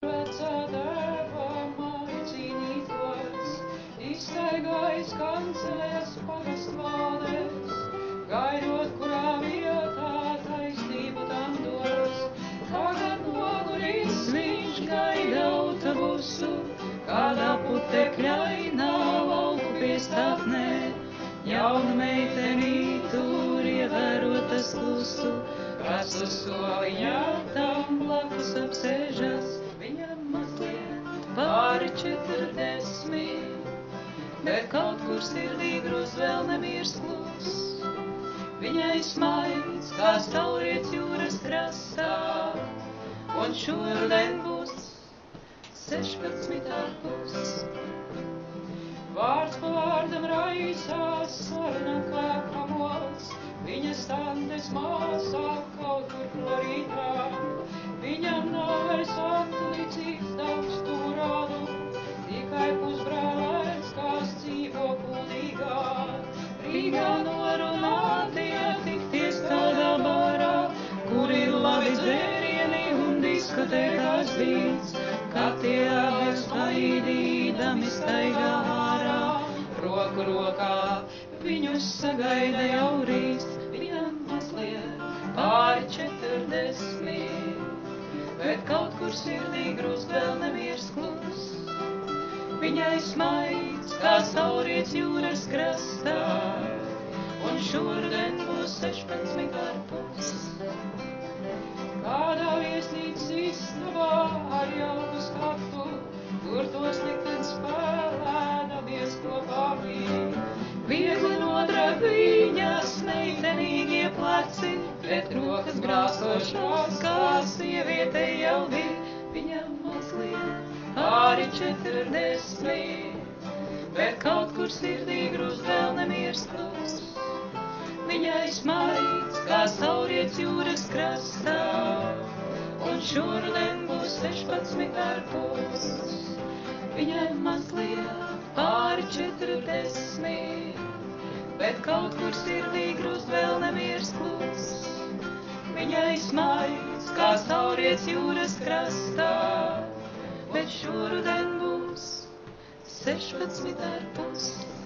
vecā tēva māja cīnītos, izstaigājis kancelēs pagastvalēs, gaidot, kurā vietā taisnību tam dos. Tagad noguris viņš gaida autobusu, kādā putekļainā lauku piestātnē. Jauna meitenī tur ievērotas klusu, vecu soliņā tam blakus apsēžas. Viņam mazliet pāri 40, bet kaut kur sirdī grūz vēl nemiers klus. Viņai smaids, kā saulriets jūras krastā, un šodien būs 16,5. Vārds pa vārdam raisās, saruna kā kamols, viņa standes māsā kaut kur Floridā. Viņam nav vairs atlicīgs daudz turādu, tikai pusbrālēns, kas dzīvo kuldīgā. Rīgā norunātie tikties kādā barā, kur ir labi dzērieni un diskotēkās bīts, kā tie abi spaidīdami staigā ārā. Roku rokā viņus sagaida jau rīts, viņam mazliet pāri 40, bet kaut kur sirdī grūst vēl nemiers klus. Viņai smaids, kā saulriets jūras krastā, un šodien būs 16,5. Kādā viesnīcas istabā ar jauku skatu, tur tos liktenis spēlēdamies kopā bija. Viegli nodrag viņas meitenīgie pleci, bet rokas grāsošās, kā sieviete jau bija. Viņam mazliet pāri 40, bet kaut kur sirdī grūst vēl nemiers klus. Viņai smaids, kā saulriets jūras krastā, un šodien būs 16,5. Viņai mazliet pāri 40, bet kaut kur sirdī grūst vēl nemiers klus. Viņai smaids, kā saulriets jūras krastā, bet šodien būs 16,5.